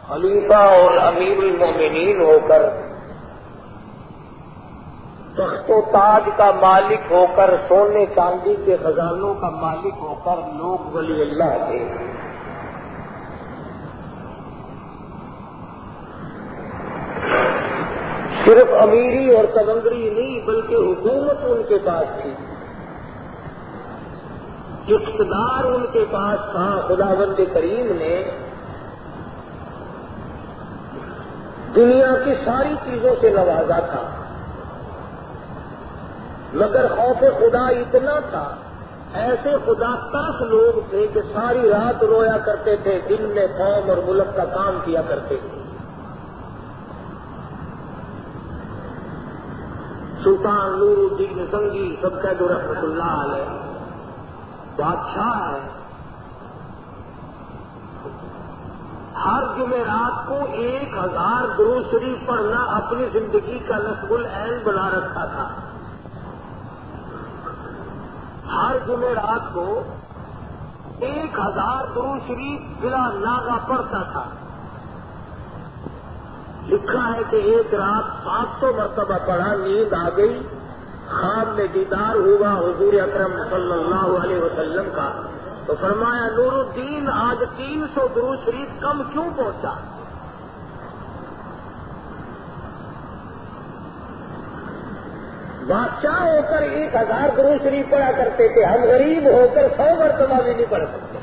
خلیفہ اور امیر المومنین ہو کر، تخت و تاج کا مالک ہو کر، سونے چاندی کے خزانوں کا مالک ہو کر لوگ ولی اللہ تھے۔ صرف امیری اور تبنگری نہیں بلکہ حکومت ان کے پاس تھی، اقتدار ان کے پاس تھا۔ خداوند کریم نے دنیا کی ساری چیزوں سے نوازا تھا، مگر خوف خدا اتنا تھا، ایسے خدا ترس لوگ تھے کہ ساری رات رویا کرتے تھے، دن میں قوم اور ملک کا کام کیا کرتے تھے۔ سلطان نور الدین زنگی سب کا جو رحمت اللہ علیہ بادشاہ ہے، ہر جمعرات کو 1000 درود شریف پڑھنا اپنی زندگی کا نصب العین بنا رکھا تھا۔ ہر جمعرات کو 1000 درود شریف بلا ناغہ پڑھتا تھا۔ لکھا ہے کہ ایک رات 700 مرتبہ پڑھا، نیند آ گئی، خواب میں دیدار ہوا حضور اکرم صلی اللہ علیہ وسلم کا، تو فرمایا نور الدین آج 300 درود شریف کم کیوں پہنچا؟ بادشاہ ہو کر 1000 درود شریف پڑھا کرتے تھے، ہم غریب ہو کر 100 مرتبہ بھی نہیں پڑھ سکتے۔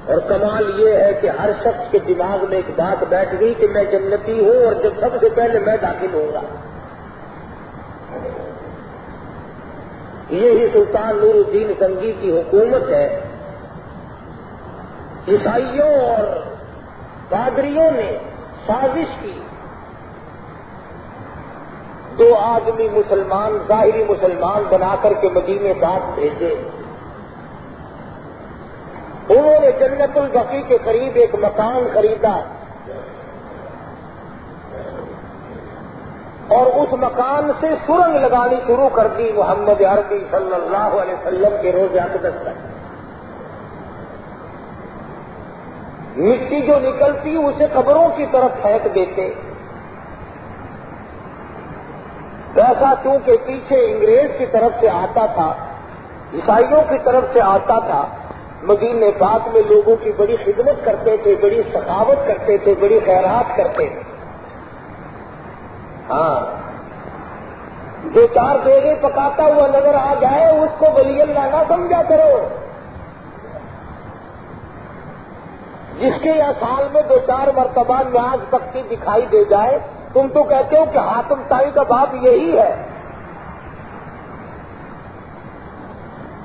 اور کمال یہ ہے کہ ہر شخص کے دماغ میں ایک بات بیٹھ گئی کہ میں جنتی ہوں اور جب سب سے پہلے میں داخل ہوں گا۔ یہی سلطان نور الدین زنگی کی حکومت ہے۔ عیسائیوں اور پادریوں نے سازش کی، 2 آدمی مسلمان ظاہری مسلمان بنا کر کے مدینے پاک بھیجے۔ انہوں نے جنت البقیع کے قریب ایک مکان خریدا اور اس مکان سے سرنگ لگانی شروع کر دی محمد عربی صلی اللہ علیہ وسلم کے روز اقدس تک۔ مٹی جو نکلتی اسے قبروں کی طرف پھینک دیتے۔ ایسا چونکہ پیچھے انگریز کی طرف سے آتا تھا، عیسائیوں کی طرف سے آتا تھا، مدینے پاک میں لوگوں کی بڑی خدمت کرتے تھے، بڑی سخاوت کرتے تھے، بڑی خیرات کرتے تھے۔ ہاں، جو 4 دیگیں پکاتا ہوا نظر آ جائے اس کو ولی اللہ نہ سمجھا کرو۔ جس کے یا سال میں 2-4 مرتبہ نیاز پکتی دکھائی دے جائے، تم تو کہتے ہو کہ حاتم طائی کا باپ یہی ہے۔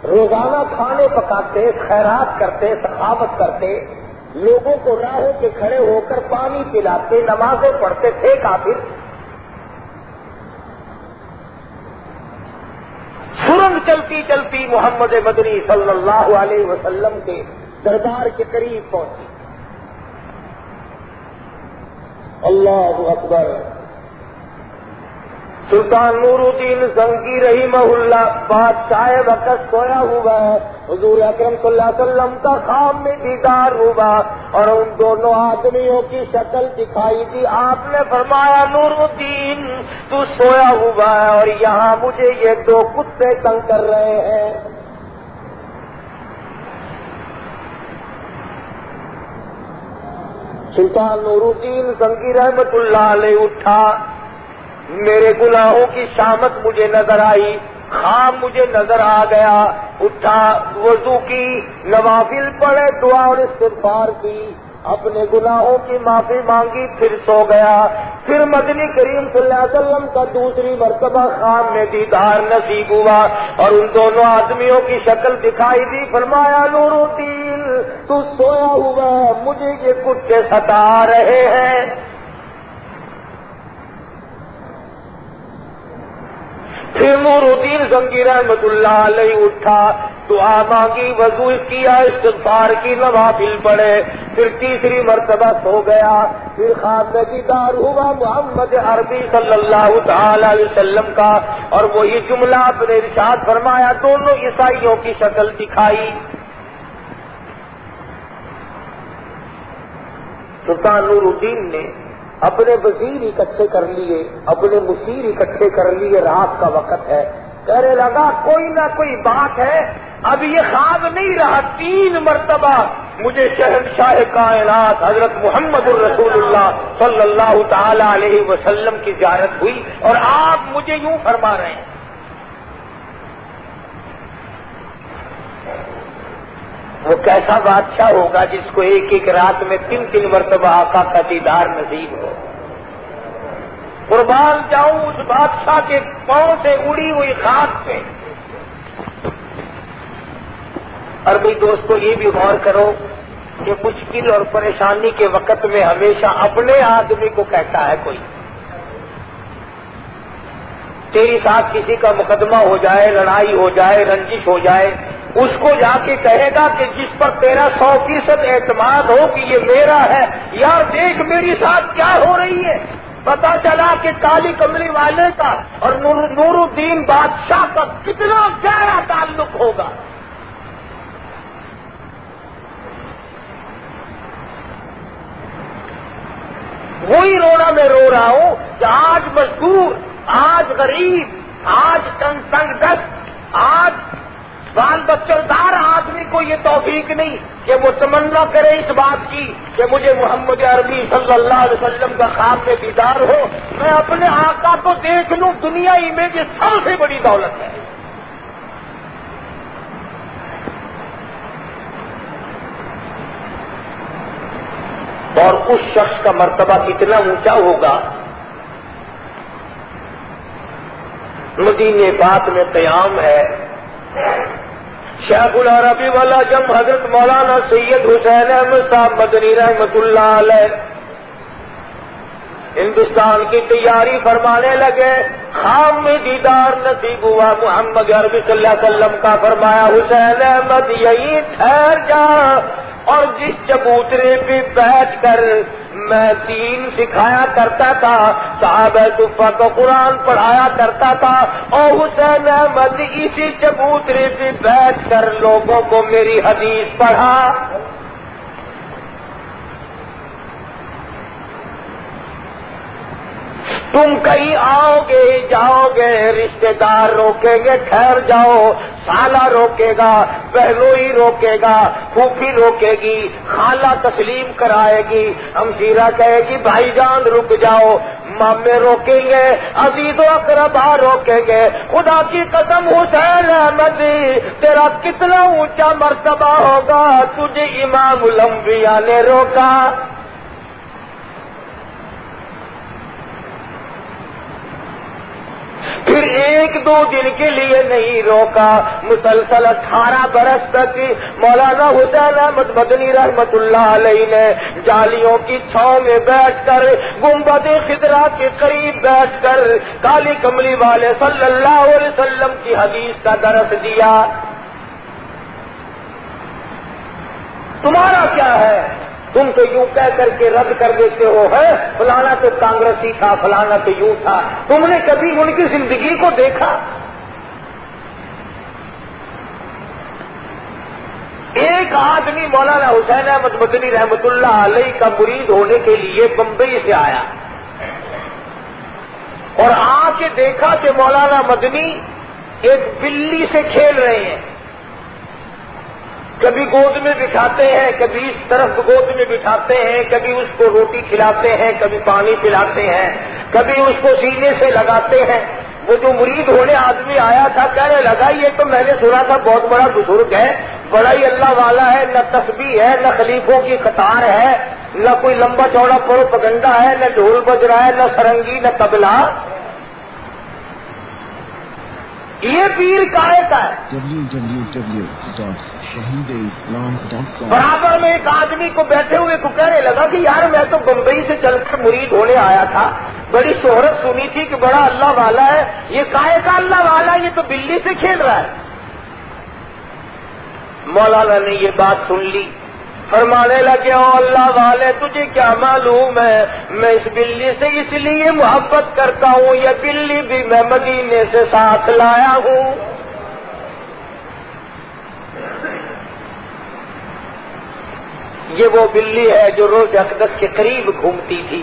روزانہ کھانے پکاتے، خیرات کرتے، سخاوت کرتے، لوگوں کو راہوں پہ کھڑے ہو کر پانی پلاتے، نمازیں پڑھتے تھے کافر۔ سرنگ چلتی چلتی محمد مدنی صلی اللہ علیہ وسلم کے دربار کے قریب پہنچی۔ اللہ اکبر۔ سلطان نور الدین زنگی رحمہ اللہ بادشاہ وقت سویا ہوا ہے، حضور اکرم صلی اللہ علیہ وسلم کا خواب میں دیدار ہوا اور ان دونوں آدمیوں کی شکل دکھائی دی۔ آپ نے فرمایا نور الدین تو سویا ہوا ہے اور یہاں مجھے یہ 2 کتے تنگ کر رہے ہیں۔ سلطان نور الدین زنگی رحمت اللہ علیہ اٹھا، میرے گناہوں کی شامت مجھے نظر آئی، خواب مجھے نظر آ گیا، اٹھا، وضو کی، نوافل پڑھے، دعا اور استغفار کی، اپنے گناہوں کی معافی مانگی، پھر سو گیا۔ پھر مدنی کریم صلی اللہ علیہ وسلم کا دوسری مرتبہ خواب میں دیدار نصیب ہوا اور ان دونوں آدمیوں کی شکل دکھائی دی۔ فرمایا نور الدین تو سویا ہوا، مجھے یہ کتے ستا رہے ہیں۔ پھر نور الدین زنگی رحمت اللہ علیہ اٹھا، دعا مانگی، وضو کیا، استغفار کی، نوافل پڑھے، پھر تیسری مرتبہ سو گیا۔ پھر خواب میں دیدار ہوا محمد عربی صلی اللہ تعالی علیہ وسلم کا اور وہی جملہ اپنے ارشاد فرمایا، دونوں عیسائیوں کی شکل دکھائی۔ سلطان نور الدین نے اپنے وزیر اکٹھے کر لیے، اپنے مشیر اکٹھے کر لیے، رات کا وقت ہے، کہنے لگا کوئی نہ کوئی بات ہے، اب یہ خواب نہیں رہا، 3 مرتبہ مجھے شہنشاہ کائنات حضرت محمد الرسول اللہ صلی اللہ تعالی علیہ وسلم کی زیارت ہوئی اور آپ مجھے یوں فرما رہے ہیں۔ وہ کیسا بادشاہ ہوگا جس کو ایک ایک رات میں 3 مرتبہ آقا کا دیدار نصیب ہو؟ قربان جاؤں اس بادشاہ کے پاؤں سے اڑی ہوئی خاک پہ۔ اور بھئی دوستو یہ بھی غور کرو کہ مشکل اور پریشانی کے وقت میں ہمیشہ اپنے آدمی کو کہتا ہے کوئی، تیری ساتھ کسی کا مقدمہ ہو جائے، لڑائی ہو جائے، رنجش ہو جائے، اس کو جا کے کہے گا کہ جس پر تیرا 100% اعتماد ہو کہ یہ میرا ہے، یار دیکھ میری ساتھ کیا ہو رہی ہے۔ پتا چلا کہ کالی کملی والے کا اور نور الدین بادشاہ کا کتنا گہرا تعلق ہوگا۔ وہی رونا میں رو رہا ہوں کہ آج مزدور، آج غریب، آج تنگ دست، آج بال بچوں دار آدمی کو یہ توفیق نہیں کہ وہ تمنا کرے اس بات کی کہ مجھے محمد عربی صلی اللہ علیہ وسلم کا خواب میں دیدار ہو، میں اپنے آقا کو دیکھ لوں، دنیا ہی میں یہ سب سے بڑی دولت ہے۔ اور اس شخص کا مرتبہ کتنا اونچا ہوگا۔ مدینے پاک میں قیام ہے شیخ العربی والا جم حضرت مولانا سید حسین احمد صاحب مدنی رحمۃ اللہ علیہ ہندوستان کی تیاری فرمانے لگے، خام میں دیدار نصیب ہوا محمد عربی صلی اللہ علیہ وسلم کا، فرمایا حسین احمد یہی ٹھہر جا، اور جس چبوترے پہ بیٹھ کر میں دین سکھایا کرتا تھا، صحابہ صفہ کو قرآن پڑھایا کرتا تھا، اور حسین احمد اسی چبوترے پہ بیٹھ کر لوگوں کو میری حدیث پڑھا۔ تم کہیں آؤ گے جاؤ گے، رشتے دار روکیں گے ٹھہر جاؤ، سالہ روکے گا، بہنوئی روکے گا، پھوپھی روکے گی، خالہ تسلیم کرائے گی، ہمشیرہ کہے گی بھائی جان رک جاؤ، مامے روکیں گے، عزیز و اقربا روکیں گے۔ خدا کی قسم حسین احمد تیرا کتنا اونچا مرتبہ ہوگا، تجھے امام الانبیاء نے روکا۔ پھر 1-2 دن کے لیے نہیں روکا، مسلسل 18 برس تک مولانا حسین احمد مدنی رحمت اللہ علیہ نے جالیوں کی چھاؤں میں بیٹھ کر، گنبد خضرا کے قریب بیٹھ کر کالی کملی والے صلی اللہ علیہ وسلم کی حدیث کا درس دیا۔ تمہارا کیا ہے؟ تم تو یوں کہہ کر کے رد کر دیتے ہو، ہے فلانا تو کانگریسی تھا، فلانا تو یوں تھا، تم نے کبھی ان کی زندگی کو دیکھا؟ ایک آدمی مولانا حسین احمد مدنی رحمت اللہ علیہ کا مرید ہونے کے لیے بمبئی سے آیا اور آ کے دیکھا کہ مولانا مدنی ایک بلی سے کھیل رہے ہیں، کبھی گود میں بٹھاتے ہیں، کبھی اس طرف گود میں بٹھاتے ہیں، کبھی اس کو روٹی کھلاتے ہیں، کبھی پانی پلاتے ہیں، کبھی اس کو سینے سے لگاتے ہیں۔ وہ جو مرید ہونے آدمی آیا تھا کہنے لگا یہ تو میں نے سنا تھا بہت بڑا بزرگ ہے، بڑا ہی اللہ والا ہے، نہ تسبیح ہے، نہ خلیفوں کی قطار ہے، نہ کوئی لمبا چوڑا پروپگنڈا ہے، نہ ڈھول بج رہا ہے، نہ سرنگی، نہ طبلہ، یہ پیر کائے کا ہے۔ www.shahideislam.com برابر میں ایک آدمی کو بیٹھے ہوئے کو کہنے لگا کہ یار میں تو بمبئی سے چل کر مرید ہونے آیا تھا، بڑی شہرت سنی تھی کہ بڑا اللہ والا ہے، یہ کائے کا اللہ والا ہے، یہ تو بلی سے کھیل رہا ہے۔ مولانا نے یہ بات سن لی، فرمانے لگے او اللہ والے تجھے کیا معلوم ہے میں اس بلی سے اس لیے محبت کرتا ہوں، یہ بلی بھی میں مدینے سے ساتھ لایا ہوں۔ یہ وہ بلی ہے جو روز اقدس کے قریب گھومتی تھی،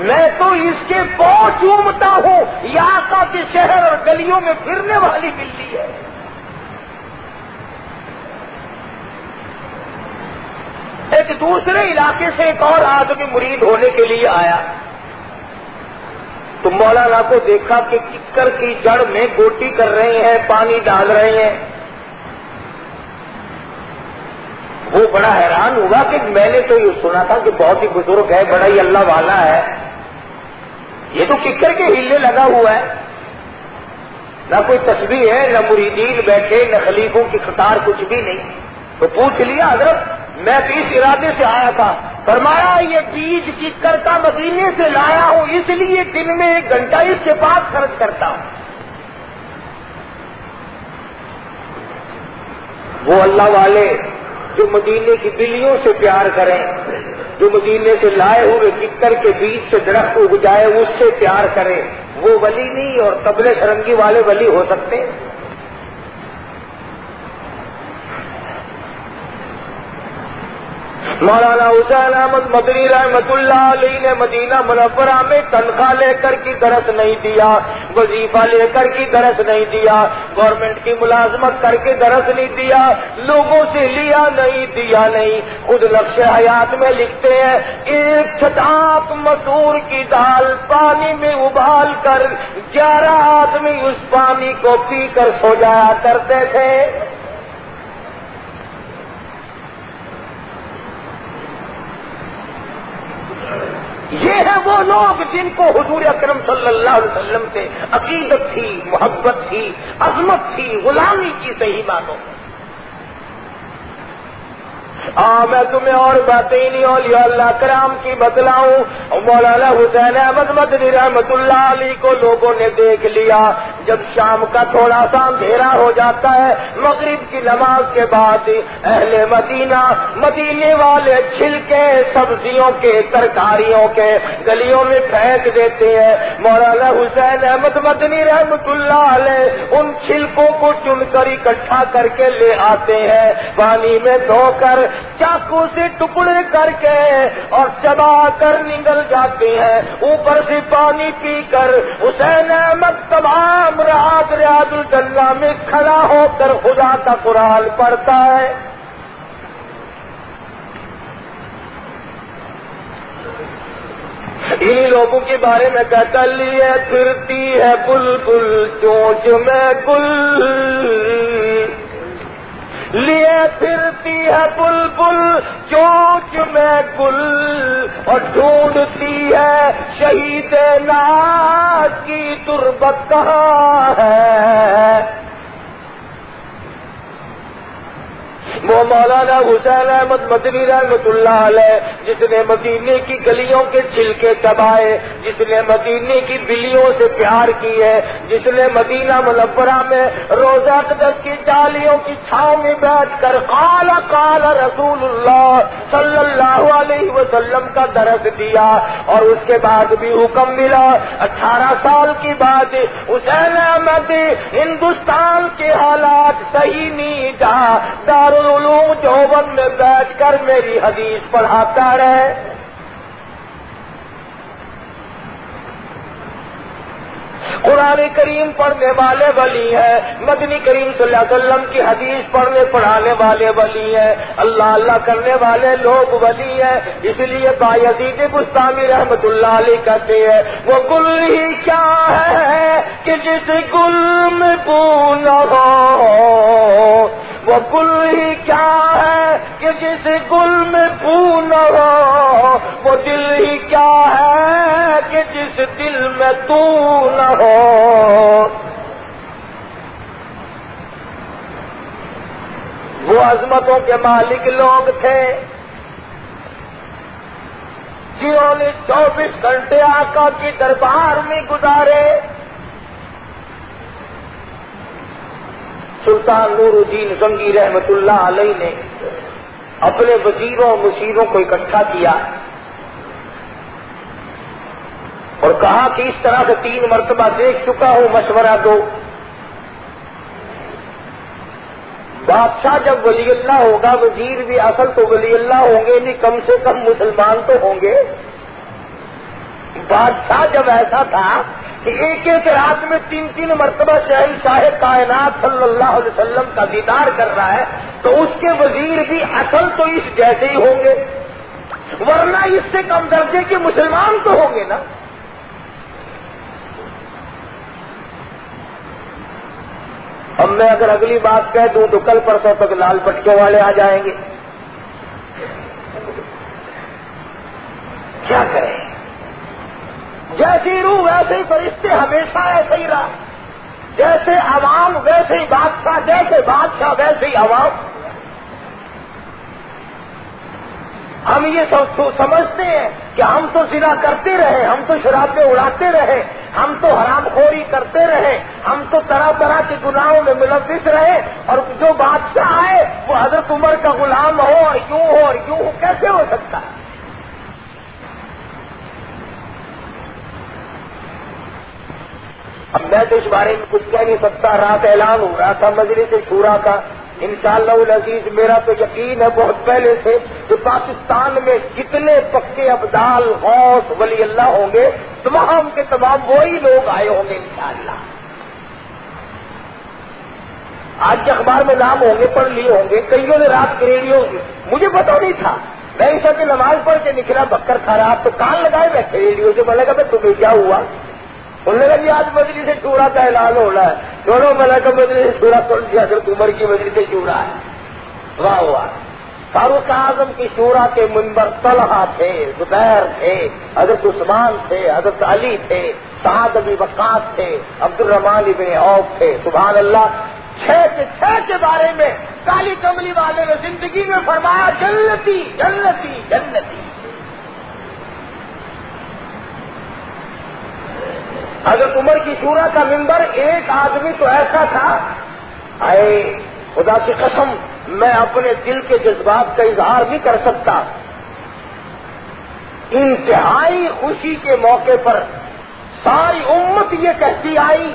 میں تو اس کے پاؤں چومتا ہوں، یہ آقا کے شہر اور گلیوں میں پھرنے والی بلی ہے۔ ایک دوسرے علاقے سے ایک اور آدمی مرید ہونے کے لیے آیا تو مولانا کو دیکھا کہ ککر کی جڑ میں گوٹی کر رہے ہیں، پانی ڈال رہے ہیں۔ وہ بڑا حیران ہوا کہ میں نے تو یہ سنا تھا کہ بہت ہی بزرگ ہے، بڑا ہی اللہ والا ہے، یہ تو ککر کے ہلنے لگا ہوا ہے، نہ کوئی تسبیح ہے، نہ مریدین بیٹھے، نہ خلیفوں کی قطار، کچھ بھی نہیں۔ تو پوچھ لیا حضرت میں تو اس ارادے سے آیا تھا، فرمایا یہ بیج ککر کا مدینے سے لایا ہوں، اس لیے دن میں 1 گھنٹہ اس کے پاس خرچ کرتا ہوں۔ وہ اللہ والے جو مدینے کی بلیوں سے پیار کریں، جو مدینے سے لائے ہوئے ککر کے بیچ سے درخت اگ جائے اس سے پیار کریں، وہ ولی نہیں اور طبلے سرنگی والے ولی ہو سکتے؟ مولانا حسین احمد مدنی رحمت اللہ علیہ نے مدینہ منورہ میں تنخواہ لے کر کی درس نہیں دیا، وظیفہ لے کر کی درس نہیں دیا، گورنمنٹ کی ملازمت کر کے درس نہیں دیا، لوگوں سے لیا نہیں دیا نہیں، خود نقش حیات میں لکھتے ہیں 1 چھٹاک مسور کی دال پانی میں ابال کر 11 آدمی اس پانی کو پی کر سو جایا کرتے تھے۔ یہ ہیں وہ لوگ جن کو حضور اکرم صلی اللہ علیہ وسلم سے عقیدت تھی، محبت تھی، عظمت تھی، غلامی کی صحیح معنوں میں۔ میں تمہیں اور باتیں نہیں اولیاء اللہ کرام کی بتلاؤں۔ مولانا حسین احمد مدنی رحمت اللہ علیہ کو لوگوں نے دیکھ لیا، جب شام کا تھوڑا سا اندھیرا ہو جاتا ہے، مغرب کی نماز کے بعد اہل مدینہ، مدینے والے چھلکے سبزیوں کے، ترکاریوں کے گلیوں میں پھینک دیتے ہیں۔ مولانا حسین احمد مدنی رحمت اللہ علیہ ان چھلکوں کو چن کر اکٹھا کر کے لے آتے ہیں، پانی میں دھو کر چاقو سے ٹکڑے کر کے اور چبا کر نگل جاتے ہیں، اوپر سے پانی پی کر حسین احمد تمام رات ریاض الجنہ میں کھڑا ہو کر خدا کا قرآن پڑھتا ہے۔ انہی لوگوں کے بارے میں کہتا لیے پھرتی ہے بلبل چونچ میں گل، لیے پھرتی ہے بلبل چونچ میں گل، اور ڈھونڈتی ہے شہید ناز کی تربت کہاں ہے۔ وہ مولانا حسین احمد مدنی رحمت اللہ علیہ جس نے مدینے کی گلیوں کے چھلکے چبائے، جس نے مدینے کی بلیوں سے پیار کی ہے، جس نے مدینہ منورہ میں روضہ اقدس کی جالیوں کی چھاؤں میں بیٹھ کر قال قال رسول اللہ صلی اللہ علیہ وسلم کا درس دیا، اور اس کے بعد بھی حکم ملا 18 سال کی بات حسین احمد ہندوستان کے حالات صحیح نہیں تھا، دارالعلوم دیوبند میں بیٹھ کر میری حدیث پڑھاتا رہے۔ قرآن کریم پڑھنے والے ولی ہیں، مدنی کریم صلی اللہ علیہ وسلم کی حدیث پڑھانے والے ولی ہیں، اللہ اللہ کرنے والے لوگ ولی ہیں۔ اس لیے بایزید بستامی رحمت اللہ علیہ کہتے ہیں وہ گل ہی کیا ہے کہ جس گل میں بو نہ ہو، وہ گل ہی کیا ہے کہ جس گل میں بو نہ ہو، وہ دل ہی کیا ہے کہ جس دل میں تو نہ ہو۔ وہ عظمتوں کے مالک لوگ تھے جنہوں نے 24 گھنٹے آقا کی دربار میں گزارے۔ سلطان نور الدین زنگی رحمت اللہ علیہ نے اپنے وزیروں اور مشیروں کو اکٹھا کیا اور کہا کہ اس طرح سے 3 مرتبہ دیکھ چکا ہوں، مشورہ دو۔ بادشاہ جب ولی اللہ ہوگا وزیر بھی اصل تو ولی اللہ ہوں گے نہیں، کم سے کم مسلمان تو ہوں گے. بادشاہ جب ایسا تھا کہ ایک ایک رات میں 3 مرتبہ شہنشاہ کائنات صلی اللہ علیہ وسلم کا دیدار کر رہا ہے تو اس کے وزیر بھی اصل تو اس جیسے ہی ہوں گے، ورنہ اس سے کم درجے کے مسلمان تو ہوں گے نا. اب میں اگر اگلی بات کہہ دوں تو کل پرسوں تک لال پٹکوں والے آ جائیں گے. کیا کریں؟ جیسی روح ویسے ہی فرشتے، ہمیشہ ایسے ہی رہا. جیسے عوام ویسے ہی بادشاہ، جیسے بادشاہ ویسے ہی عوام. ہم یہ سمجھتے ہیں کہ ہم تو زنا کرتے رہے، ہم تو شرابیں اڑاتے رہے، ہم تو حرام خوری کرتے رہے، ہم تو طرح طرح کے گناہوں میں ملوث رہے، اور جو بادشاہ آئے وہ حضرت عمر کا غلام ہو اور یوں ہو اور یوں ہو، کیسے ہو سکتا ہے؟ اب میں تو اس بارے میں کچھ کہہ نہیں سکتا. رات اعلان ہو رہا تھا مجلس شورا کا. انشاءاللہ العزیز میرا تو یقین ہے بہت پہلے سے کہ پاکستان میں جتنے پکے ابدال غوث ولی اللہ ہوں گے تمام کے تمام وہی لوگ آئے ہوں گے انشاءاللہ. آج اخبار میں نام ہوں گے، پڑھ لیے ہوں گے. کئیوں نے رات کے ریڈیو، مجھے پتا نہیں تھا، میں عشاء کی نماز پڑھ کے نکلا، بکر کھا رہا تو کان لگائے بیٹھے ریڈیو سے. بولے گا میں تمہیں کیا ہوا؟ انہوں نے کہا جی آج مجلس شورا کا اعلان ہو رہا ہے. دونوں ملا کا مجلس شورا کون سی؟ حضرت عمر کی مجلس شورا ہے. واہ واہ. فاروق اعظم کی شورا کے منبر طلحہ تھے، زبیر تھے، حضرت عثمان تھے، حضرت علی تھے، سعد بن وقاص تھے، عبد الرحمن بن عوف تھے. سبحان اللہ. 6 کے بارے میں کالی کملی والے نے زندگی میں فرمایا جنتی جنتی جنتی. حضرت عمر کی شورا کا منبر، ایک آدمی تو ایسا تھا، اے خدا کی قسم میں اپنے دل کے جذبات کا اظہار نہیں کر سکتا. انتہائی خوشی کے موقع پر ساری امت یہ کہتی آئی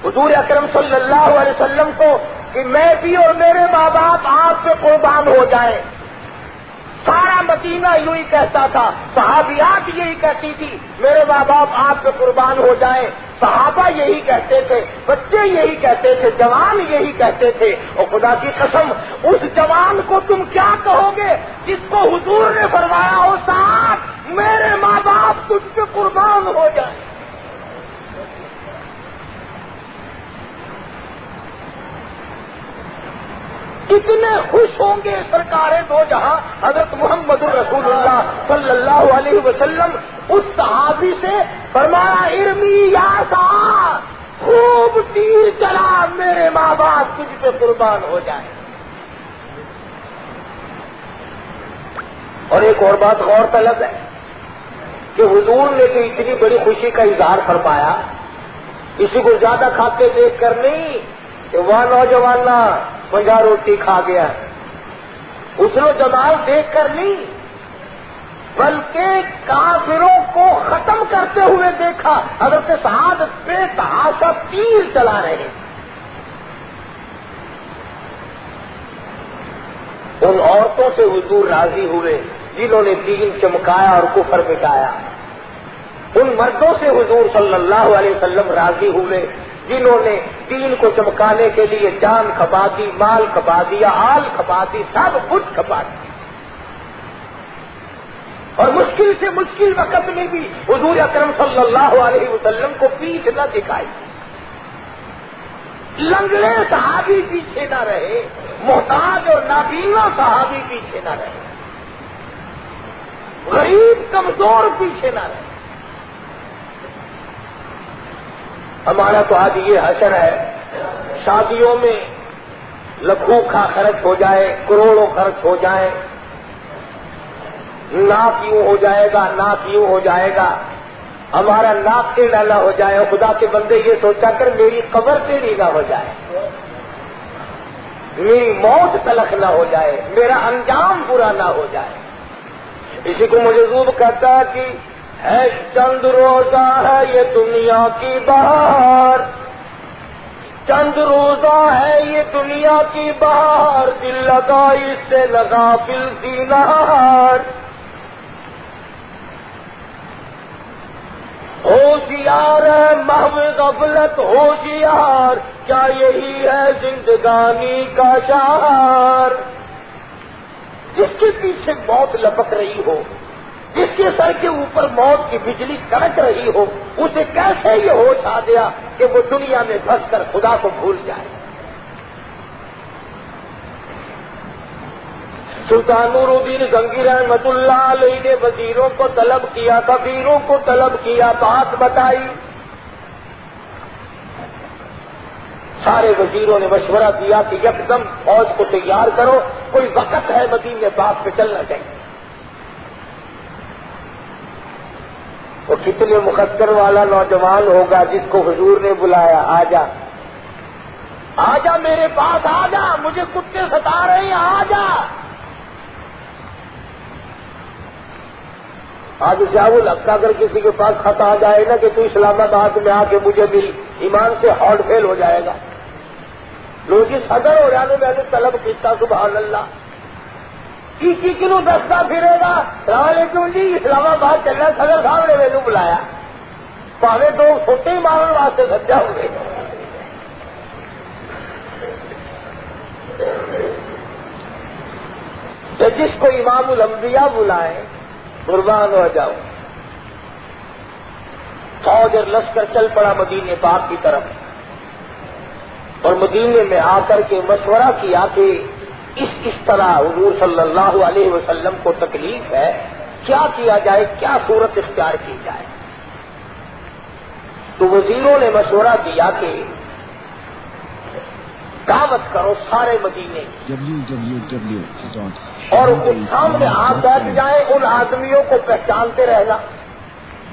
حضور اکرم صلی اللہ علیہ وسلم کو کہ میں بھی اور میرے ماں باپ آپ پہ قربان ہو جائیں. سارا مدینہ یوں ہی کہتا تھا، صحابیات یہی کہتی تھی میرے ماں باپ آپ پہ قربان ہو جائیں. صحابہ یہی کہتے تھے، بچے یہی کہتے تھے، جوان یہی کہتے تھے. اور خدا کی قسم اس جوان کو تم کیا کہو گے جس کو حضور نے فرمایا ہو صاحب میرے ماں باپ تجھ پہ قربان ہو جائیں. کتنے خوش ہوں گے سرکار دو جہاں حضرت محمد الرسول اللہ صلی اللہ علیہ وسلم. اس صحابی سے فرمایا ارمی یا صاحب خوب تیر چلا، میرے ماں باپ تجھ پہ قربان ہو جائیں. اور ایک اور بات غور طلب ہے کہ حضور نے تو اتنی بڑی خوشی کا اظہار فرمایا، کسی کو زیادہ کھاتے دیکھ کر نہیں کہ وہ نوجوان 50 روٹی کھا گیا، اس نے جمال دیکھ کر نہیں بلکہ کافروں کو ختم کرتے ہوئے دیکھا. حضرت سعد پہ تحاشا تیر چلا رہے. ان عورتوں سے حضور راضی ہوئے جنہوں نے دین چمکایا اور کفر مٹایا. ان مردوں سے حضور صلی اللہ علیہ وسلم راضی ہوئے جنہوں نے دین کو چمکانے کے لیے جان کھپا دی، مال کھپا دیا، آل کھپا دی، سب کچھ کھپا دی. اور مشکل سے مشکل وقت میں بھی حضور اکرم صلی اللہ علیہ وسلم کو پیٹھ نہ دکھائی. لنگڑے صحابی پیچھے نہ رہے، محتاج اور نابینا صحابی پیچھے نہ رہے، غریب کمزور پیچھے نہ رہے. ہمارا تو آج یہ حشر ہے، شادیوں میں لاکھوں کا خرچ ہو جائے، کروڑوں خرچ ہو جائیں، ناک یوں ہو جائے گا، ناک یوں ہو جائے گا، ہمارا ناک ٹیڑھا نہ ہو جائے. خدا کے بندے یہ سوچا کر میری قبر ٹیڑھی نہ ہو جائے، میری موت تلخ نہ ہو جائے، میرا انجام برا نہ ہو جائے. اسی کو مجذوب کہتا ہے کہ چند روزہ ہے یہ دنیا کی بہار، چند روزہ ہے یہ دنیا کی بہار، دل لگا اس سے لگا فل زینہار۔ ہوشیار ہے محو غفلت ہوشیار، کیا یہی ہے زندگانی کا شعار؟ جس کے پیچھے موت لپک رہی ہو، جس کے سر کے اوپر موت کی بجلی کڑک رہی ہو، اسے کیسے یہ ہوش آ گیا کہ وہ دنیا میں پھنس کر خدا کو بھول جائے؟ سلطان نور الدین زنگی رحمت اللہ علیہ نے وزیروں کو طلب کیا، کبیروں کو طلب کیا، بات بتائی۔ سارے وزیروں نے مشورہ دیا کہ یکدم فوج کو تیار کرو، کوئی وقت ہے مدینے پاک پہ چلنا چاہیے۔ وہ کتنے مقدر والا نوجوان ہوگا جس کو حضور نے بلایا، آجا آجا میرے پاس آجا، مجھے کتے ستا رہے ہیں، آجا۔ آج جاؤ لگتا اگر کسی کے پاس خط آ جائے نا کہ تو اسلام آباد میں آ کے مجھے بھی ایمان سے ہارٹ فیل ہو جائے گا۔ لوگ صدر ہو جانے میں نے طلب کیتا، سبحان اللہ، کی کلو دستا پھرے گا، السلام علیکم جی اسلام آباد چلنا، صدر صاحب نے مینو بلایا، پاوے تو چھوٹے ہی مارن واسطے سجا ہوئے۔ تو جس کو امام الانبیاء بلائے قربان ہو جاؤ۔ فوج اور لشکر چل پڑا مدینے پاک کی طرف، اور مدینے میں آ کر کے مشورہ کیا کہ اس طرح حضور صلی اللہ علیہ وسلم کو تکلیف ہے، کیا کیا جائے، کیا صورت اختیار کی جائے؟ تو وزیروں نے مشورہ دیا کہ دعوت کرو سارے مدینے اور ان سامنے آ بیٹھ جائیں، ان آدمیوں کو پہچانتے رہنا،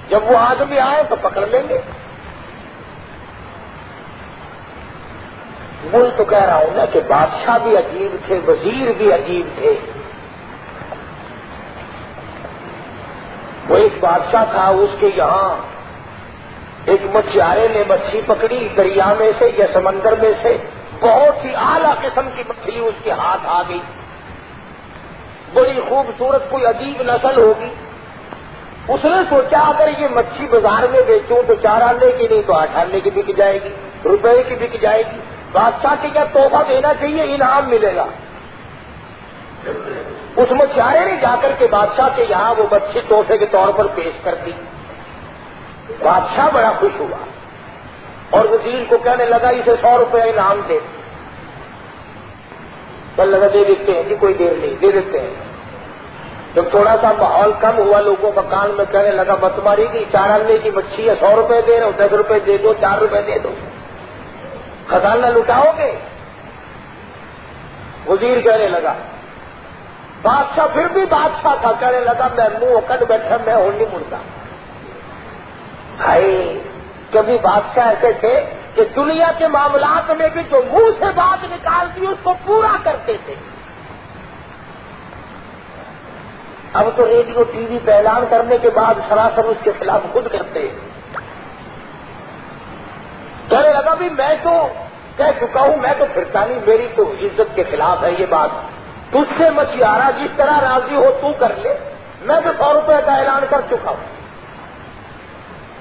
جب وہ آدمی آئے تو پکڑ لیں گے۔ میں تو کہہ رہا ہوں نا کہ بادشاہ بھی عجیب تھے، وزیر بھی عجیب تھے۔ وہ ایک بادشاہ تھا، اس کے یہاں ایک مچھیارے نے مچھلی پکڑی دریا میں سے یا سمندر میں سے، بہت ہی اعلیٰ قسم کی مچھلی اس کے ہاتھ آ گئی، بڑی خوبصورت کوئی عجیب نسل ہوگی۔ اس نے سوچا اگر یہ مچھلی بازار میں بیچوں تو 4 آنے کی نہیں تو 8 آنے کی بک جائے گی، روپے کی بک جائے گی، بادشاہ کے کیا تحفہ دینا چاہیے، انعام ملے گا۔ اس مچھیارے نے جا کر کے بادشاہ کے یہاں وہ مچھلی تحفے کے طور پر پیش کر دی۔ بادشاہ بڑا خوش ہوا اور وزیر کو کہنے لگا اسے 100 روپے انعام دے۔ چل لگا دے دیتے ہیں جی، کوئی دیر نہیں، دے دیتے ہیں۔ جب تھوڑا سا ماحول کم ہوا، لوگوں کا کان میں کہنے لگا مت ماری کی 4 آنے کی مچھلی ہے، 100 روپے دے رہے ہو، 10 روپے دے دو، 4 روپے دے دو، خزانہ لٹاؤ گے؟ وزیر کہنے لگا، بادشاہ پھر بھی بادشاہ تھا، کہنے لگا میں منہ کٹ بیٹھا، میں ہوں نہیں مڑتا۔ بھائی کبھی بادشاہ ایسے تھے کہ دنیا کے معاملات میں بھی جو منہ سے بات نکالتی اس کو پورا کرتے تھے۔ اب تو ریڈیو ٹی وی پہ اعلان کرنے کے بعد سراسر اس کے خلاف خود کرتے ہیں۔ کہنے لگا بھی میں تو کہہ چکا ہوں، میں تو پھرتا نہیں، میری تو عزت کے خلاف ہے یہ بات، تجھ سے مچھیارا جس طرح راضی ہو تو کر لے، میں تو 100 روپے کا اعلان کر چکا ہوں۔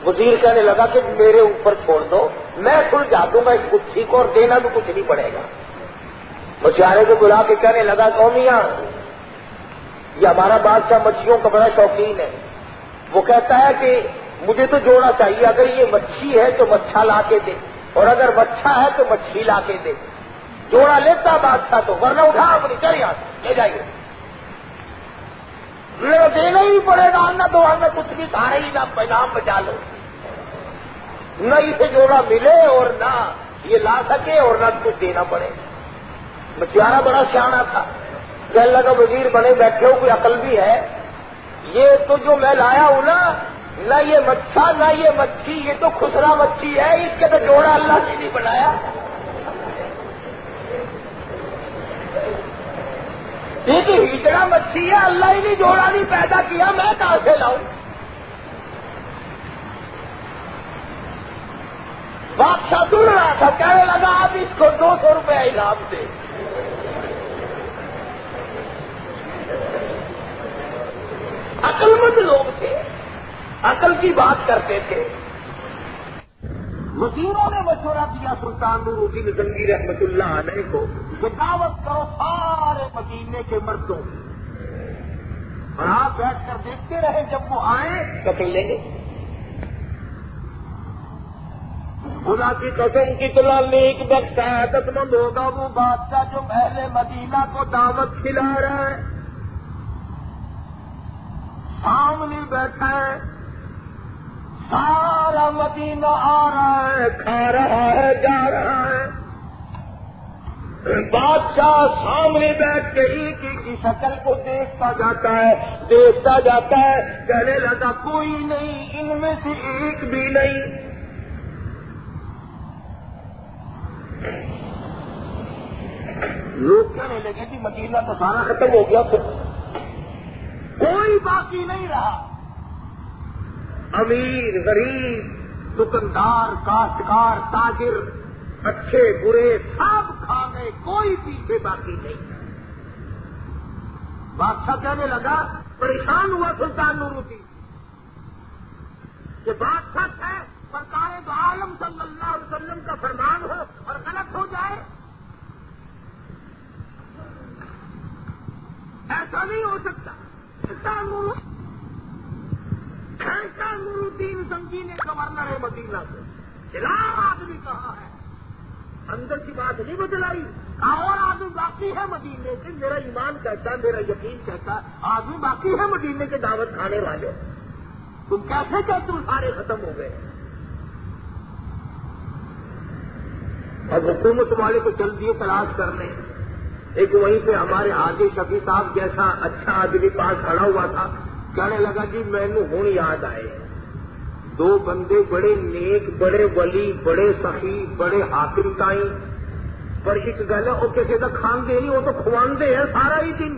وزیر کہنے لگا کہ میرے اوپر چھوڑ دو، میں سلجھا دوں گا اس گتھی کو اور دینا بھی کچھ نہیں پڑے گا۔ مچھیارے کو بلا کے کہنے لگا قومیاں، یہ ہمارا بادشاہ مچھلیوں کا بڑا شوقین ہے، وہ کہتا ہے کہ مجھے تو جوڑا چاہیے، اگر یہ مچھی ہے تو مچھا لا کے دے، اور اگر مچھا ہے تو مچھلی لا کے دے۔ جوڑا لیتا بادشاہ تو، ورنہ اٹھا اپنی چل یہاں سے لے جائیے، دینا ہی پڑے گا، نہ تو ہمیں کچھ بھی کھا رہی نہ پیغام بچا لو، نہ اسے جوڑا ملے اور نہ یہ لا سکے اور نہ کچھ دینا پڑے۔ مچھیارا بڑا سیانا تھا، کہنے لگا وزیر بنے بیٹھے ہو، کوئی عقل بھی ہے؟ یہ تو جو میں لایا ہوں نا، نہ یہ مچھا نہ یہ مچھی، یہ تو خسرا مچھی ہے، اس کے تو جوڑا اللہ نے نہیں بنایا۔ یہ تو ہجڑا مچھی ہے، اللہ ہی نے جوڑا نہیں پیدا کیا، میں کہاں سے لاؤں؟ بادشاہ سن رہا تھا، کہنے لگا اب اس کو 200 روپے انعام دے۔ عقل مند لوگ تھے، عقل کی بات کرتے تھے۔ وزیروں نے مشورہ دیا سلطان نور الدین زنگی رحمت اللہ علیہ کو کہ دعوت کرو سارے مدینے کے مردوں کی، اور آپ بیٹھ کر دیکھتے رہے، جب وہ آئیں پکڑ لیں گے۔ خدا کی قسم کتنا نیک بخت سعادت مند ہوگا وہ بادشاہ جو اہل مدینہ کو دعوت کھلا رہا ہے، سامنے بیٹھا ہے، سارا مدینہ آ رہا ہے، کھا رہا ہے، جا رہا ہے، بادشاہ سامنے بیٹھ کے ایک ایک کی شکل کو دیکھتا جاتا ہے، دیکھتا جاتا ہے، کہنے لگا کوئی نہیں، ان میں سے ایک بھی نہیں۔ لوگ کہنے لگے کہ مدینہ تو سارا ختم ہو گیا، کوئی باقی نہیں رہا، امیر غریب دکاندار کاشتکار تاجر اچھے برے سب کھا گئے، کوئی پیچھے باقی نہیں۔ بادشاہ کہنے لگا، پریشان ہوا سلطان نور الدین کہ بات سچ ہے، سرکار دو عالم صلی اللہ علیہ وسلم کا فرمان ہو اور غلط ہو جائے، ایسا نہیں ہو سکتا۔ سلطان نور الدین زنگی نے گورنر مدینہ کو خلاف آدمی کہا ہے، اندر کی بات نہیں بدلائی، اور آدمی باقی ہے مدینے سے، میرا ایمان کہتا ہے، میرا یقین کہتا ہے آدمی باقی ہے مدینے کے دعوت کھانے والے، تم کیسے کہ تم سارے ختم ہو گئے۔ اب حکومت والے کو چل دیے تلاش کرنے، ایک وہیں پہ ہمارے حاجی شفیع صاحب جیسا اچھا آدمی پاس کھڑا ہوا تھا، کہنے لگا جی مینو ہوں یاد آئے، دو بندے بڑے نیک، بڑے ولی، بڑے سخی، بڑے حاکم تائیں، پر ایک گل ہے وہ کسی کا کھاندے نہیں، وہ تو کھواندے ہیں سارا ہی دن،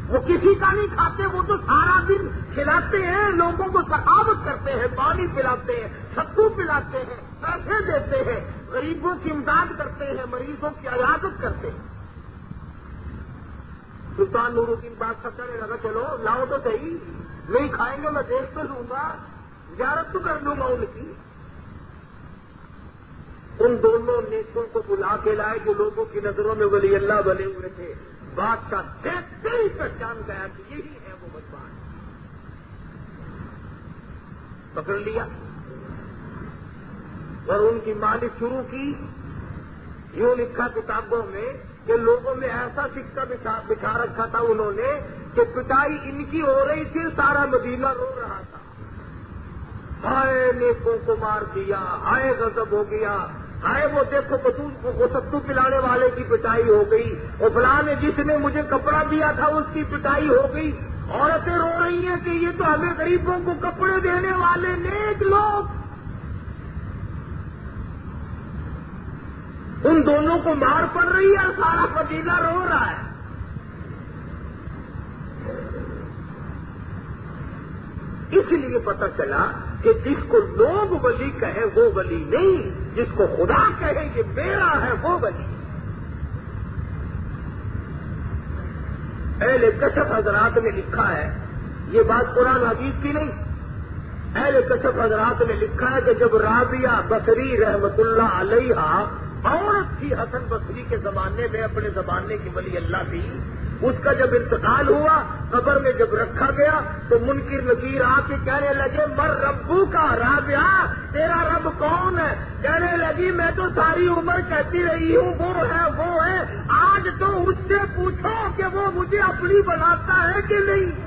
وہ کسی کا نہیں کھاتے، وہ تو سارا دن کھلاتے ہیں، لوگوں کو سخاوت کرتے ہیں، پانی پلاتے ہیں، ستو پلاتے ہیں، پیسے دیتے ہیں، غریبوں کی امداد کرتے ہیں، مریضوں کی عیادت کرتے ہیں۔ سلطان نور الدین بادشاہ کہنے لگا چلو لاؤ تو صحیح، نہیں کھائیں گے میں دیکھ تو لوں گا، زیارت تو کر لوں گا ان کی۔ ان دونوں نیکوں کو بلا کے لائے جو لوگوں کی نظروں میں ولی اللہ بنے ہوئے تھے، بادشاہ دیکھتے ہی پہچان گیا کہ یہی ہے وہ بدبان، پکڑ لیا اور ان کی مالک شروع کی۔ یوں لکھا کتابوں میں کہ لوگوں میں ایسا سکہ بچھا رکھا تھا انہوں نے کہ پٹائی ان کی ہو رہی تھی، سارا مدینہ رو رہا تھا، ہائے نیکوں کو مار دیا، ہائے غضب ہو گیا، ہائے وہ دیکھو وہ ستو پلانے والے کی پٹائی ہو گئی، اور فلاں نے جس نے مجھے کپڑا دیا تھا اس کی پٹائی ہو گئی، عورتیں رو رہی ہیں کہ یہ تو ہمیں غریبوں کو کپڑے دینے والے نیک لوگ، ان دونوں کو مار پڑ رہی ہے اور سارا مدینہ رو رہا ہے۔ اس لیے پتہ چلا کہ جس کو لوگ ولی کہیں وہ ولی نہیں، جس کو خدا کہے یہ میرا ہے وہ ولی۔ اہل کشف حضرات میں لکھا ہے، یہ بات قرآن حدیث کی نہیں، اہل کشف حضرات میں لکھا ہے کہ جب رابعہ بصری رحمت اللہ علیہا عورت تھی حسن بصری کے زمانے میں، اپنے زمانے کی ولی اللہ تھی، اس کا جب انتقال ہوا قبر میں جب رکھا گیا تو منکر نکیر آ کے کہنے لگے مر ربو کا، رابعہ تیرا رب کون ہے؟ کہنے لگی میں تو ساری عمر کہتی رہی ہوں وہ ہے وہ ہے، آج تو اس سے پوچھو کہ وہ مجھے اپنی بناتا ہے کہ نہیں۔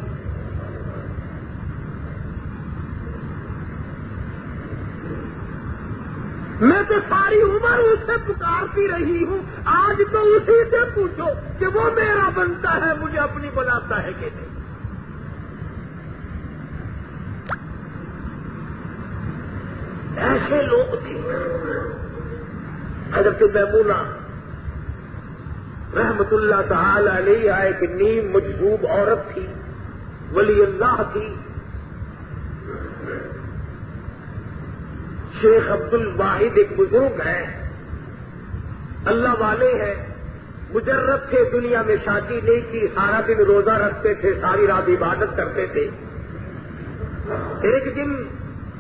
میں تو ساری عمر اس سے پکارتی رہی ہوں، آج تو اسی سے پوچھو کہ وہ میرا بنتا ہے، مجھے اپنی بناتا ہے کہ نہیں۔ ایسے لوگ تھے۔ حضرت میمونہ رحمت اللہ تعالی علیہ ایک نیم مجذوب عورت تھی، ولی اللہ تھی، شیخ عبد الواحد ایک بزرگ ہیں، اللہ والے ہیں، مجرد تھے، دنیا میں شادی نہیں کی، سارا دن روزہ رکھتے تھے، ساری رات عبادت کرتے تھے۔ ایک دن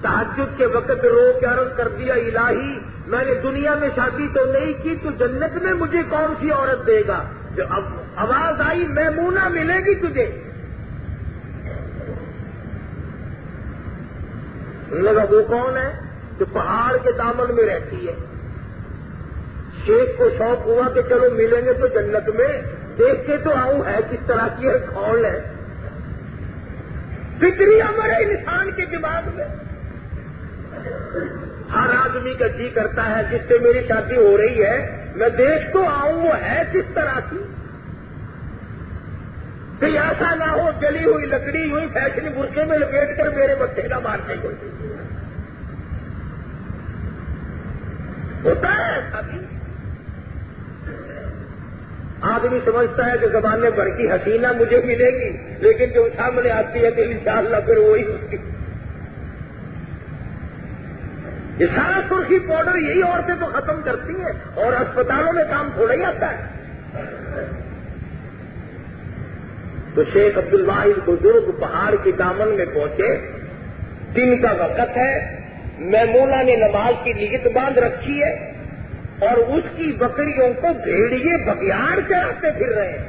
تہجد کے وقت رو کے عرض کر دیا، الہی میں نے دنیا میں شادی تو نہیں کی، تو جنت میں مجھے کون سی عورت دے گا؟ جو اب آواز آئی میمونہ ملے گی تجھے۔ لگا وہ کون ہے؟ جو پہاڑ کے دامن میں رہتی ہے۔ شیخ کو شوق ہوا کہ چلو ملیں گے تو جنت میں، دیکھ کے تو آؤں ہے کس طرح کی ہے، کون ہے۔ فکری امر ہے انسان کے دماغ میں، ہر آدمی کا جی کرتا ہے جس سے میری شادی ہو رہی ہے میں دیکھ تو آؤں وہ ہے کس طرح کی، کہ ایسا نہ ہو جلی ہوئی لکڑی ہوئی فیشنی برقعے میں لپیٹ کر میرے بچے کا مارنے کو ہوتا ہے ایسا بھی۔ آدمی سمجھتا ہے کہ زبان بھر کی حسینہ مجھے ملے گی، لیکن جو سامنے آتی ہے تو انشاءاللہ پھر وہی ہوتی۔ یہ سارا سرخی پاؤڈر یہی عورتیں تو ختم کرتی ہیں، اور اسپتالوں میں کام تھوڑا ہی آتا ہے۔ تو شیخ عبد الواحد بزرگ پہاڑ کے دامن میں پہنچے، دن کا وقت ہے، میمونہ نے نماز کی نیت باندھ رکھی ہے، اور اس کی بکریوں کو بھیڑیے بگیاڑ چراتے پھر رہے ہیں،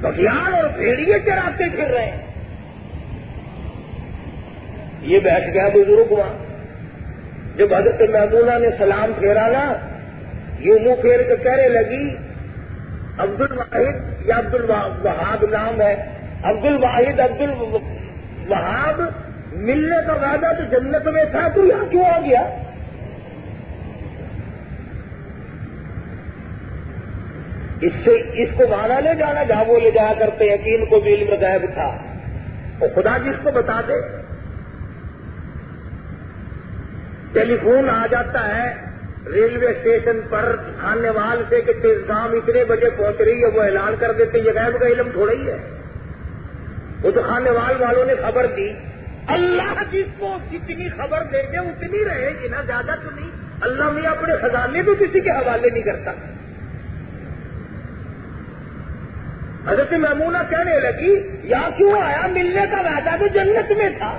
بگیاڑ اور بھیڑیے چراتے پھر رہے ہیں۔ یہ بیٹھ گیا بزرگ وہاں۔ جب حضرت میمونہ نے سلام پھیرا نا، یوں منہ پھیر کے کہنے لگی، عبد الواحد یا عبد الوہاب نام ہے، عبد الواحد عبد الوہاب، ملنے کا وعدہ تو جنت میں تھا، تو یہاں کیوں آ گیا؟ اس کو وہاں لے جانا جہاں وہ لے جایا کرتے ہیں کہ ان کو بھی علم غیب تھا، اور خدا جس کو بتا دے۔ ٹیلی فون آ جاتا ہے ریلوے اسٹیشن پر کھانے وال سے کہ تیزگام اتنے بجے پہنچ رہی ہے، وہ اعلان کر دیتے، یہ غیب کا علم تھوڑا ہی ہے، وہ تو کھانے والوں نے خبر دی۔ اللہ جس کو جتنی خبر دے گے اتنی رہے گی نا، زیادہ تو نہیں۔ اللہ میں اپنے خزانے تو کسی کے حوالے نہیں کرتا۔ حضرت میمونہ کہنے لگی، یہاں کیوں آیا؟ ملنے کا وعدہ تو جنت میں تھا۔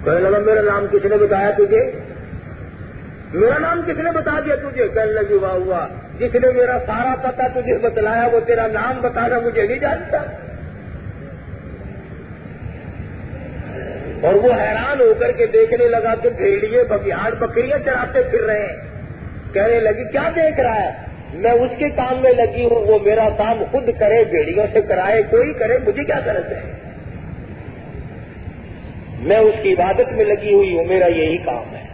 کہنے لگا، میرا نام کس نے بتایا تجھے؟ میرا نام کس نے بتا دیا تجھے؟ کہنے لگی، واہ واہ، جس نے میرا سارا پتہ تجھے بتلایا وہ تیرا نام بتانا مجھے نہیں جانتا۔ اور وہ حیران ہو کر کے دیکھنے لگا کہ بھیڑیے بگیاڑ بکریاں چراتے پھر رہے ہیں۔ کہنے لگی، کیا دیکھ رہا ہے؟ میں اس کے کام میں لگی ہوں، وہ میرا کام خود کرے، بھیڑیوں سے کرائے، کوئی کرے، مجھے کیا غرض ہے؟ میں اس کی عبادت میں لگی ہوئی ہوں، میرا یہی کام ہے۔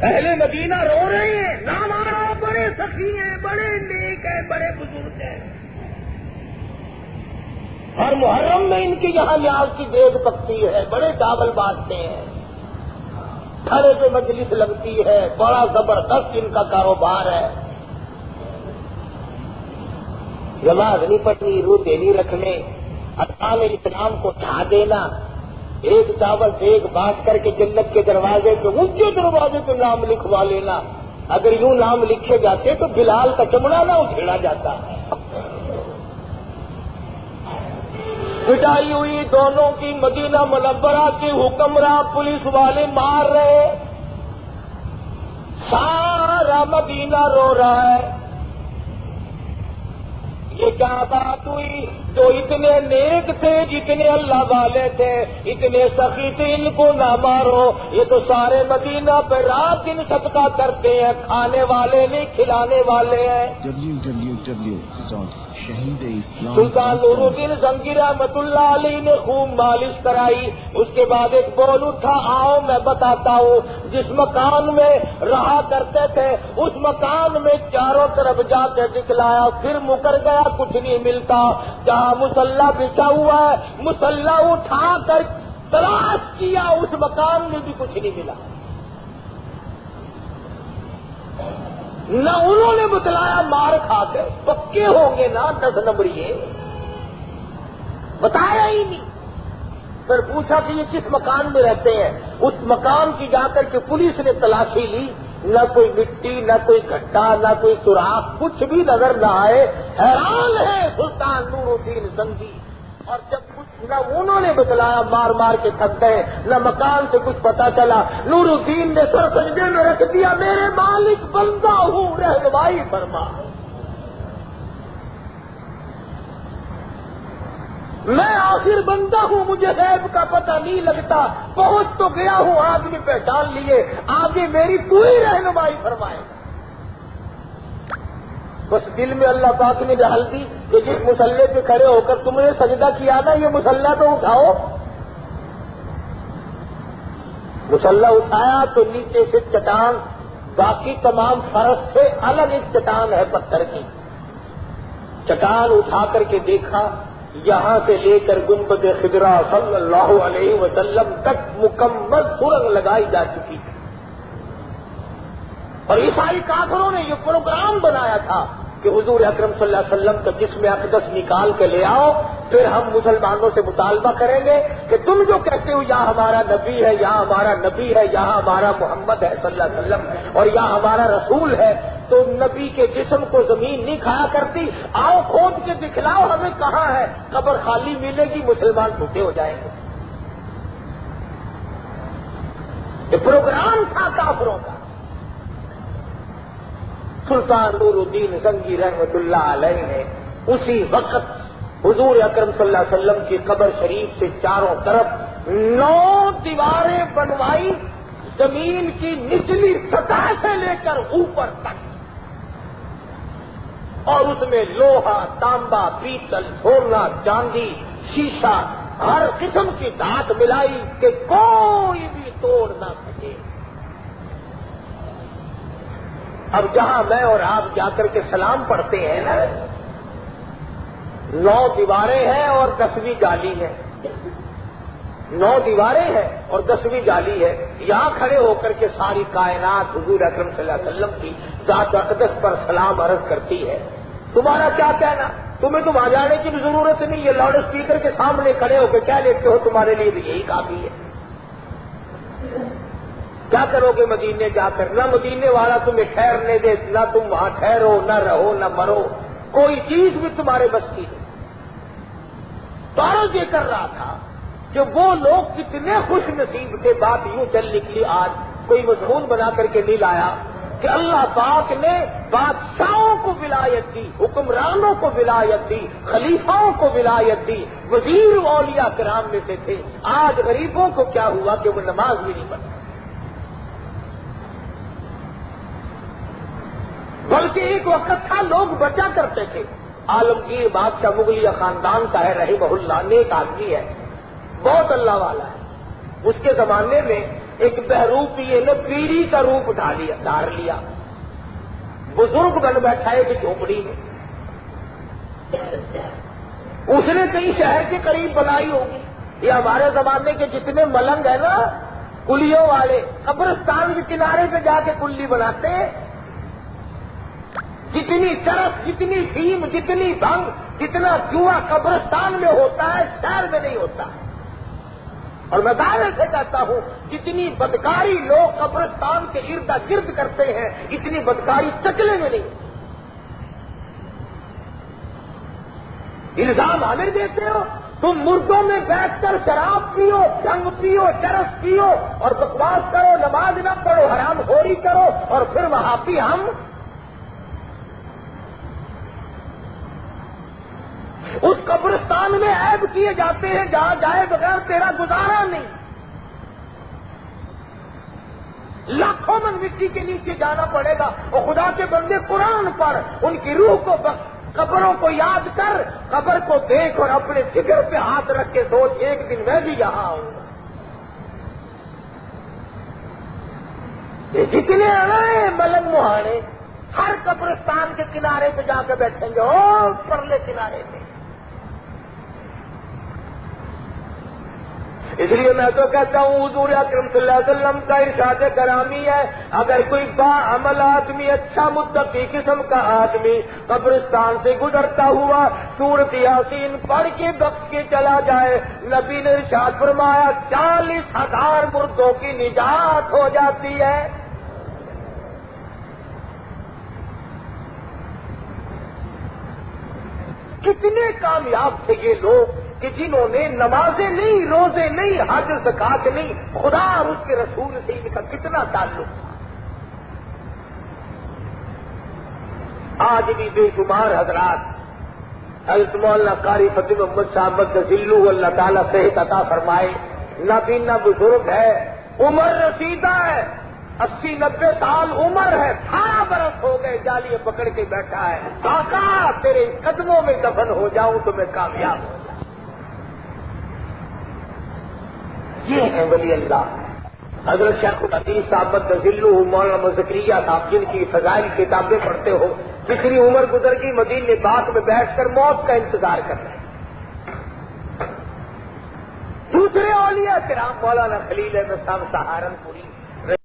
اہل مدینہ رو رہے ہیں، نام آ رہا، بڑے سخی ہیں، بڑے نیک ہیں، بڑے بزرگ ہیں۔ ہر محرم میں ان کے یہاں نیاز کی دیگ پکتی ہے، بڑے چاول بانٹتے ہیں، کھڑے پہ مجلس لگتی ہے، بڑا زبردست ان کا کاروبار ہے۔ نماز نہیں پڑھنی، روزے نہیں رکھنے، ارکان اسلام کو ڈھا دینا، ایک چاول دیگ بانٹ کر کے جنت کے دروازے پہ، اونچے دروازے پہ نام لکھوا لینا۔ اگر یوں نام لکھے جاتے تو بلال کا چمڑا نہ اکھیڑا جاتا۔ پٹائی ہوئی دونوں کی، مدینہ منورہ کے حکمراں پولیس والے مار رہے، سارا مدینہ رو رہا ہے۔ یہ کیا بات ہوئی؟ جو اتنے نیک تھے، جتنے اللہ والے تھے، اتنے سخی تھے، ان کو نہ مارو۔ یہ تو سارے مدینہ پہ رات دن صدقہ کرتے ہیں، کھانے والے نہیں کھلانے والے ہیں۔ سلطان نور الدین زنگی رحمت اللہ علیہ نے خوب مالش کرائی۔ اس کے بعد ایک بول اٹھا، آؤ میں بتاتا ہوں، جس مکان میں رہا کرتے تھے اس مکان میں چاروں طرف جا کے دکھلایا، پھر مکر گیا، کچھ نہیں ملتا۔ جہاں مسلح بچھا ہوا ہے، مسلح اٹھا کر تلاش کیا، اس مکان میں بھی کچھ نہیں ملا۔ نہ انہوں نے بتلایا مار کھا کے پکے ہوں گے نا 10 نمبری، بتایا ہی نہیں۔ پھر پوچھا کہ یہ کس مکان میں رہتے ہیں، اس مکان کی جا کر کے پولیس نے تلاشی لی، نہ کوئی مٹی، نہ کوئی گڈھا، نہ کوئی سوراخ، کچھ بھی نظر نہ آئے۔ حیران ہے سلطان نور الدین زنگی، اور جب کچھ نہ انہوں نے بتلایا مار مار کے تھک گئے، نہ مکان سے کچھ پتا چلا، نور الدین نے سر سجدے میں رکھ دیا، میرے مالک بندہ ہوں، رہنمائی فرما۔ میں آخر بندہ ہوں، مجھے غیب کا پتہ نہیں لگتا، پہنچ تو گیا ہوں، آدمی پہچان لیے، آگے میری کوئی رہنمائی فرمائے۔ بس دل میں اللہ پاک نے ڈال دی کہ جس مسلح پہ کھڑے ہو کر تم نے سجدہ کیا نا، یہ مسلح تو اٹھاؤ۔ مسلح اٹھایا تو نیچے سے چٹان، باقی تمام فرش سے الگ ایک چٹان ہے پتھر کی۔ چٹان اٹھا کر کے دیکھا، یہاں سے لے کر گنبد خضرا صلی اللہ علیہ وسلم تک مکمل سرنگ لگائی جا چکی تھی، اور عیسائی کافروں نے یہ پروگرام بنایا تھا کہ حضور اکرم صلی اللہ علیہ وسلم کا جسم اقدس نکال کے لے آؤ، پھر ہم مسلمانوں سے مطالبہ کریں گے کہ تم جو کہتے ہو یہاں ہمارا نبی ہے، یہاں ہمارا نبی ہے، یہاں ہمارا محمد ہے صلی اللہ علیہ وسلم، اور یہاں ہمارا رسول ہے، تو نبی کے جسم کو زمین نہیں کھایا کرتی، آؤ کھود کے دکھلاؤ ہمیں کہاں ہے، قبر خالی ملے گی، مسلمان بھوکے ہو جائیں گے۔ یہ پروگرام تھا کافروں کا۔ سلطان نور الدین زنگی رحمت اللہ علیہ نے اسی وقت حضور اکرم صلی اللہ علیہ وسلم کی قبر شریف سے چاروں طرف 9 دیواریں بنوائی، زمین کی نچلی سطح سے لے کر اوپر تک، اور اس میں لوہا، تانبا، پیتل، سونا، چاندی، شیشہ، ہر قسم کی دھات ملائی کہ کوئی بھی توڑ نہ سکے۔ اب جہاں میں اور آپ جا کر کے سلام پڑھتے ہیں نا، 9 دیواریں ہیں اور 10ویں جالی ہے، 9 دیواریں ہیں اور 10ویں جالی ہے، یہاں کھڑے ہو کر کے ساری کائنات حضور اکرم صلی اللہ علیہ وسلم کی ذات اقدس پر سلام عرض کرتی ہے۔ تمہارا کیا کہنا؟ تمہیں تو وہاں جانے کی بھی ضرورت نہیں، یہ لاؤڈ اسپیکر کے سامنے کھڑے ہو کے کیا لیتے ہو، تمہارے لیے بھی یہی کافی ہے۔ کیا کرو گے مدینے جا کر؟ نہ مدینے والا تمہیں ٹھہرنے دے، نہ تم وہاں ٹھہرو، نہ رہو، نہ مرو، کوئی چیز بھی تمہارے بس کی نہیں۔ تو عرض یہ کر رہا تھا کہ وہ لوگ کتنے خوش نصیب تھے، بات یوں چل نکلی، آج کوئی مضمون بنا کر کے نہیں لایا کہ اللہ پاک نے بادشاہوں کو ولایت دی، حکمرانوں کو ولایت دی، خلیفاؤں کو ولایت دی، وزیر اولیاء کرام میں سے تھے۔ آج غریبوں کو کیا ہوا کہ وہ نماز بھی نہیں پڑھتے، بلکہ ایک وقت تھا لوگ بچا کرتے تھے۔ عالمگیر بادشاہ مغلیہ خاندان کا ہے رحمہ اللہ، نیک آدمی ہے، بہت اللہ والا ہے۔ اس کے زمانے میں ایک بہروپیے نے پیری کا روپ دھار لیا، بزرگ بن بیٹھا ہے ایک جھونپڑی میں۔ اس نے کئی شہر کے قریب بنائی ہوگی، یہ ہمارے زمانے کے جتنے ملنگ ہیں نا، کلیوں والے، قبرستان کے کنارے پہ جا کے کلی بناتے ہیں۔ جتنی چرس، جتنی فیم، جتنی بھنگ، جتنا جوا قبرستان میں ہوتا ہے شہر میں نہیں ہوتا، اور میں دعوے سے کہتا ہوں جتنی بدکاری لوگ قبرستان کے ارد گرد کرتے ہیں اتنی بدکاری چکلے میں نہیں۔ الزام ہمیں دیتے ہو، تم مردوں میں بیٹھ کر شراب پیو، بھنگ پیو، چرس پیو اور بکواس کرو، نماز نہ پڑھو، حرام خوری کرو، اور پھر وہاں بھی ہم اس قبرستان میں عیب کیے جاتے ہیں جہاں جائے بغیر تیرا گزارا نہیں۔ لاکھوں من مٹی کے نیچے جانا پڑے گا، اور خدا کے بندے قرآن پر ان کی روح کو قبروں کو یاد کر، قبر کو دیکھ اور اپنے فکر پہ ہاتھ رکھ کے سوچ، ایک دن میں بھی یہاں آؤں گا۔ یہ جتنے آئے ملنگ مہانے ہر قبرستان کے کنارے پہ جا کے بیٹھیں گے، اور پرلے کنارے پہ اس لیے میں تو کہتا ہوں حضور اکرم صلی اللہ علیہ وسلم کا ارشاد کرامی ہے، اگر کوئی با عمل آدمی، اچھا متقی قسم کا آدمی قبرستان سے گزرتا ہوا سورۃ یاسین پڑھ کے بخش کے چلا جائے، نبی نے ارشاد فرمایا 40,000 مردوں کی نجات ہو جاتی ہے۔ کتنے کامیاب تھے یہ لوگ کہ جنہوں نے نمازیں نہیں، روزے نہیں، حج زکات نہیں، خدا اور اس کے رسول سے ان کا کتنا تعلق تھا۔ آج بھی بے شمار حضرات، حضرت مولانا قاری فتح محمد صاحب ذلو اللہ تعالیٰ صحت عطا فرمائے، نابینا بزرگ ہے، عمر رسیدہ ہے، 80-90 سال عمر ہے، 18 برس ہو گئے، جالیے پکڑ کے بیٹھا ہے، آقا تیرے قدموں میں دفن ہو جاؤں تو میں کامیاب ہو جاؤں۔ یہ ہے ولی اللہ۔ حضرت شیخ الحدیث صاحب ذلو مولانا زکریہ صاحب، جن کی فضائل کتابیں پڑھتے ہو، پچھلی عمر گزر کی، مدینے پاک میں بیٹھ کر موت کا انتظار کر رہے ہیں۔ دوسرے اولیاء کرام مولانا خلیل احمد صاحب سہارنپوری